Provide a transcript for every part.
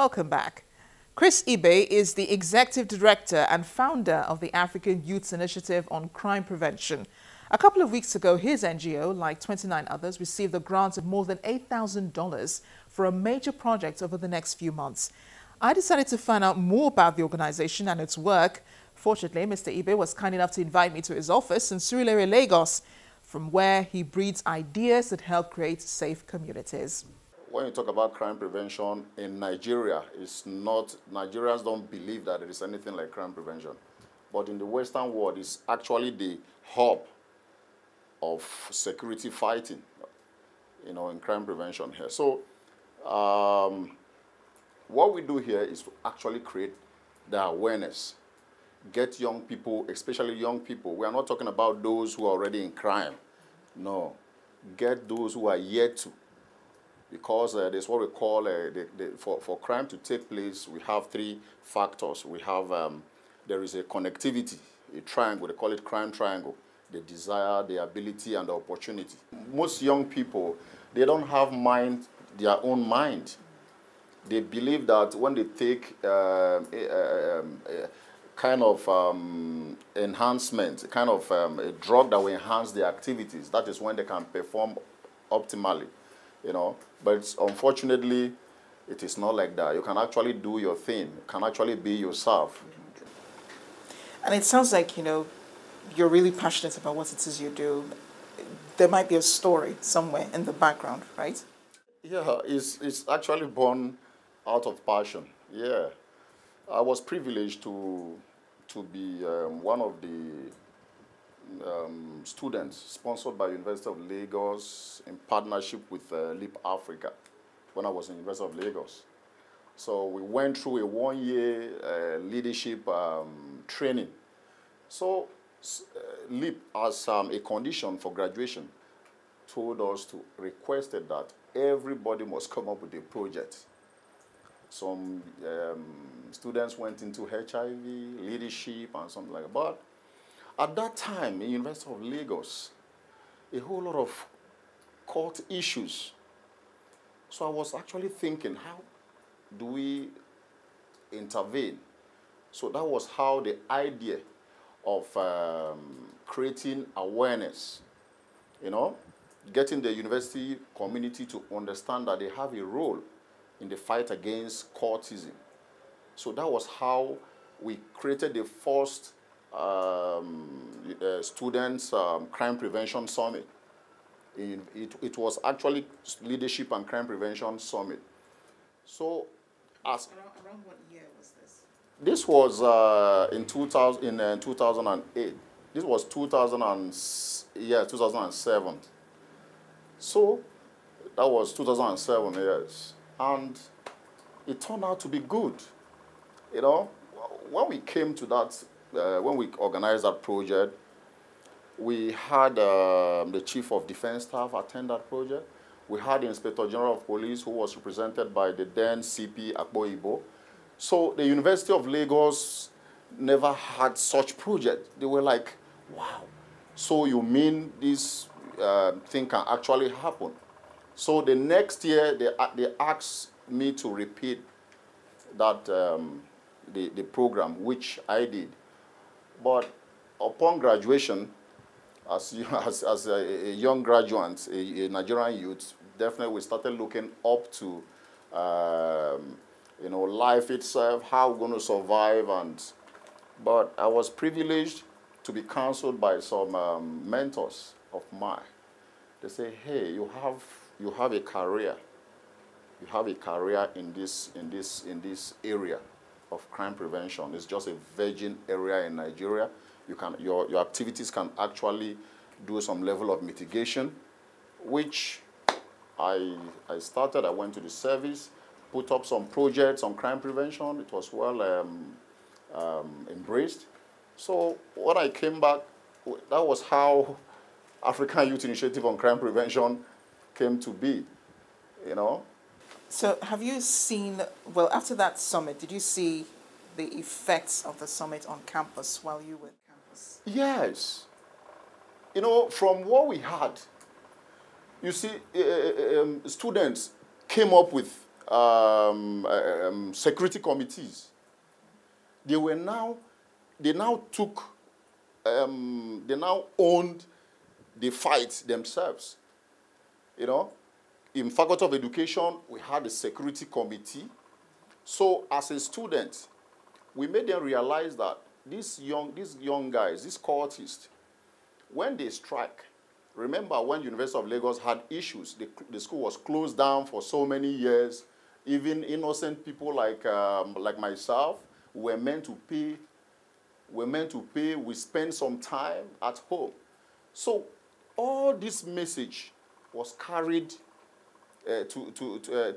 welcome back. Chris Ibe is the Executive Director and founder of the African Youth Initiative on Crime Prevention. A couple of weeks ago, his NGO, like 29 others, received a grant of more than $8,000 for a major project over the next few months. I decided to find out more about the organization and its work. Fortunately, Mr. Ibe was kind enough to invite me to his office in Surulere, Lagos, from where he breeds ideas that help create safe communities. When you talk about crime prevention in Nigeria, Nigerians don't believe that there is anything like crime prevention. But in the Western world, it's actually the hub of security fighting, in crime prevention here. So what we do here is to actually create the awareness, get young people, especially young people. We are not talking about those who are already in crime. No, get those who are yet to. Because there's what we call, for crime to take place, we have three factors. We have, there is a connectivity, a triangle, they call it crime triangle. The desire, the ability, and the opportunity. Most young people, they don't have their own mind. They believe that when they take kind of enhancement, kind of a drug that will enhance their activities, that is when they can perform optimally. But unfortunately, it is not like that. You can actually do your thing. You can actually be yourself. And it sounds like, you're really passionate about what it is you do. There might be a story somewhere in the background, right? Yeah, it's actually born out of passion. Yeah. I was privileged to be one of the students sponsored by University of Lagos in partnership with Leap Africa when I was in University of Lagos. So we went through a one-year leadership training. So Leap, as a condition for graduation, told us requested that everybody must come up with a project. Some students went into HIV, leadership, and something like that. But at that time, in University of Lagos, a whole lot of court issues. So I was actually thinking, how do we intervene? So that was how the idea of creating awareness, getting the university community to understand that they have a role in the fight against courtism. So that was how we created the first Students' Crime Prevention Summit. It was actually Leadership and Crime Prevention Summit. So, around what year was this? This was in 2008. This was 2007. So that was 2007, yes, and it turned out to be good. When we came to that. When we organized that project, we had the Chief of Defense Staff attend that project. We had the Inspector General of Police, who was represented by the then CP Akpo-Ibo. So the University of Lagos never had such project. They were like, wow, so you mean this thing can actually happen? So the next year, they asked me to repeat that the program, which I did. But upon graduation, as a young graduate, a Nigerian youth, definitely we started looking up to, life itself, how we're going to survive. But I was privileged to be counseled by some mentors of mine. They say, hey, you have a career. You have a career in this area of crime prevention. It's just a virgin area in Nigeria. Your activities can actually do some level of mitigation, which I started. I went to the service, put up some projects on crime prevention. It was well embraced. So when I came back, that was how African Youth Initiative on Crime Prevention came to be, So have you seen, well, after that summit, did you see the effects of the summit on campus while you were on campus? Yes. From what we had, you see, students came up with security committees. They now took, they now owned the fight themselves. You know, in Faculty of Education, we had a security committee. So as a student, we made them realize that these young guys, these cultists, when they strike, remember when University of Lagos had issues, the school was closed down for so many years. Even innocent people like myself were meant to pay. We spent some time at home. So all this message was carried to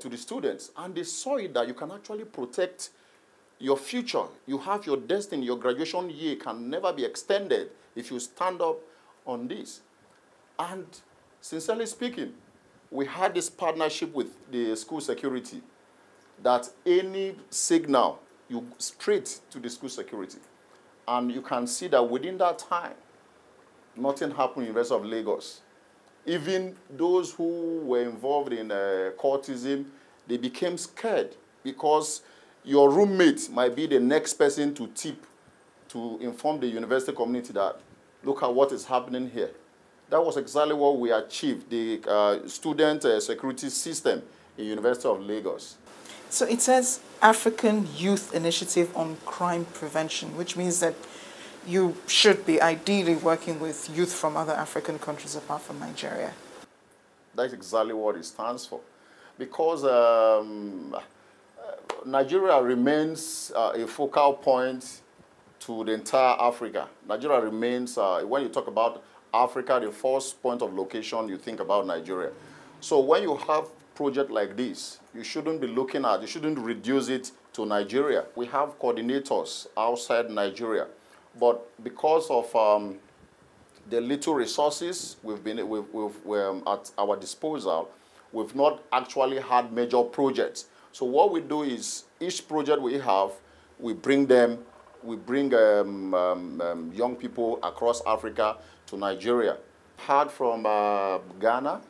the students, and they saw it that you can actually protect your future. You have your destiny. Your graduation year can never be extended if you stand up on this. And sincerely speaking, we had this partnership with the school security that any signal, you straight to the school security. And you can see that within that time, nothing happened in the University of Lagos. Even those who were involved in cultism, they became scared because your roommate might be the next person to tip, to inform the university community that, look at what is happening here. That was exactly what we achieved, the student security system in University of Lagos. So it says African Youth Initiative on Crime Prevention, which means that you should be ideally working with youth from other African countries apart from Nigeria. That's exactly what it stands for. Because Nigeria remains a focal point to the entire Africa. Nigeria remains, when you talk about Africa, the first point of location, you think about Nigeria. So when you have project like this, you shouldn't be looking at, you shouldn't reduce it to Nigeria. We have coordinators outside Nigeria. But because of the little resources we've at our disposal, we've not actually had major projects. So what we do is, each project we have, we bring young people across Africa to Nigeria. Heard from Ghana,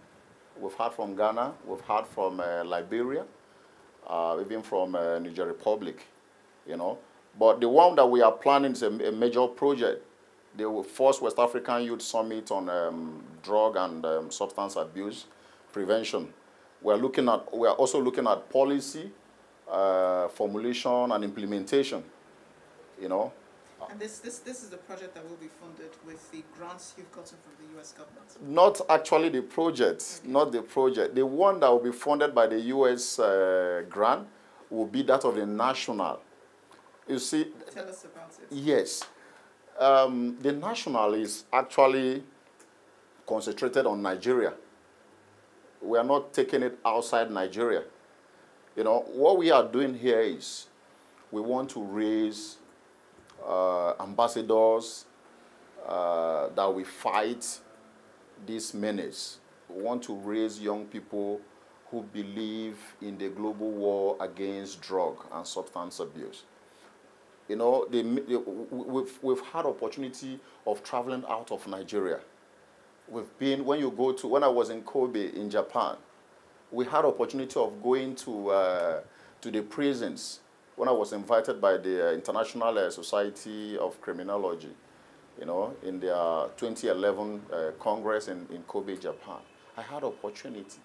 we've heard from Ghana, we've heard from Liberia, even from Niger Republic, you know. But the one that we are planning is a major project. The first West African Youth Summit on drug and substance abuse prevention. We are also looking at policy, formulation and implementation, you know. And this is the project that will be funded with the grants you've gotten from the U.S. government? Not actually the project, okay. Not the project. The one that will be funded by the U.S. Grant will be that of the national. You see, tell us about it. Yes. The national is actually concentrated on Nigeria. We are not taking it outside Nigeria. You know, what we are doing here is we want to raise ambassadors that will fight this menace. We want to raise young people who believe in the global war against drug and substance abuse. You know, we've had opportunity of traveling out of Nigeria. We've been, when I was in Kobe in Japan, we had opportunity of going to the prisons when I was invited by the International Society of Criminology, you know, in their 2011 Congress in Kobe, Japan. I had opportunity.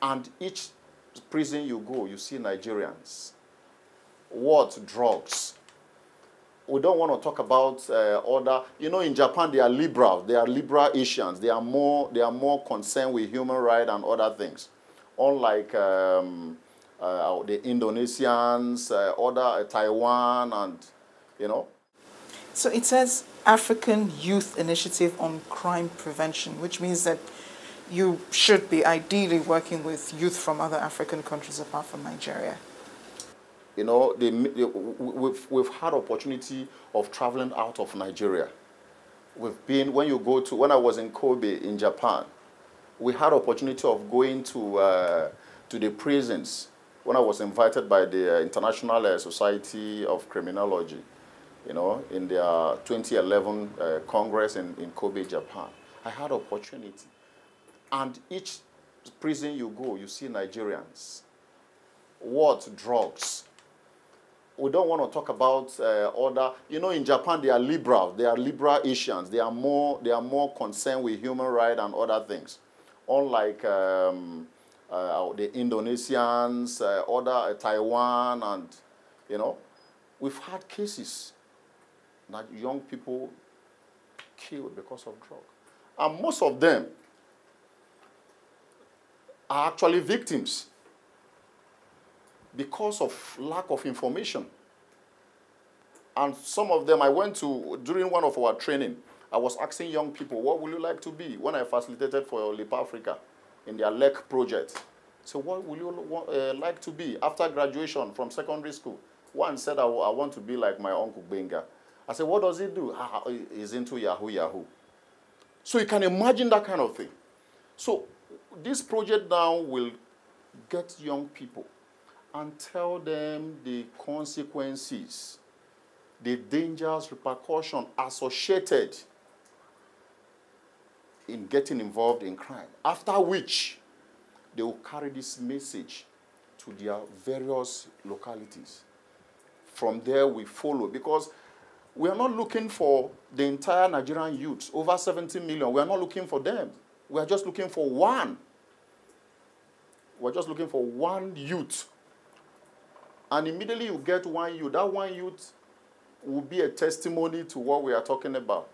And each prison you go, you see Nigerians. What? Drugs. We don't want to talk about other, you know, in Japan they are liberal. They are liberal Asians. They are more concerned with human rights and other things. Unlike the Indonesians, Taiwan, and, you know. So it says African Youth Initiative on Crime Prevention, which means that you should be ideally working with youth from other African countries apart from Nigeria. You know, we've had opportunity of traveling out of Nigeria. We've been, when I was in Kobe in Japan, we had opportunity of going to the prisons when I was invited by the International Society of Criminology, you know, in their 2011 Congress in Kobe, Japan. I had opportunity. And each prison you go, you see Nigerians. what drugs. We don't want to talk about other. You know, in Japan they are liberal. They are liberal Asians. They are more concerned with human rights and other things, unlike the Indonesians, other Taiwan, and you know, we've had cases that young people killed because of drugs, and most of them are actually victims because of lack of information. And some of them, I went to, during one of our training, I was asking young people, what would you like to be? When I facilitated for Leap Africa in their LEC project. So what would you like to be after graduation from secondary school? One said, I want to be like my uncle Benga. I said, what does he do? He's into Yahoo Yahoo. So you can imagine that kind of thing. So this project now will get young people and tell them the consequences, the dangerous repercussion associated in getting involved in crime. After which, they will carry this message to their various localities. From there, we follow, because we are not looking for the entire Nigerian youth, over 70 million. We are not looking for them. We are just looking for one. We're just looking for one youth. And immediately you get one youth. That one youth will be a testimony to what we are talking about.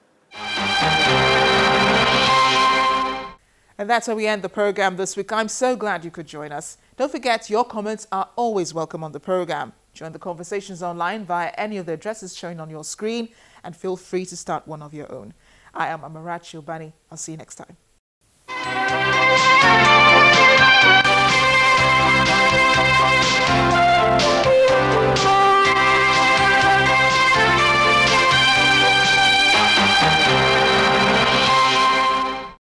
And that's where we end the program this week. I'm so glad you could join us. Don't forget, your comments are always welcome on the program. Join the conversations online via any of the addresses shown on your screen, and feel free to start one of your own. I am Amarachi Obani. I'll see you next time.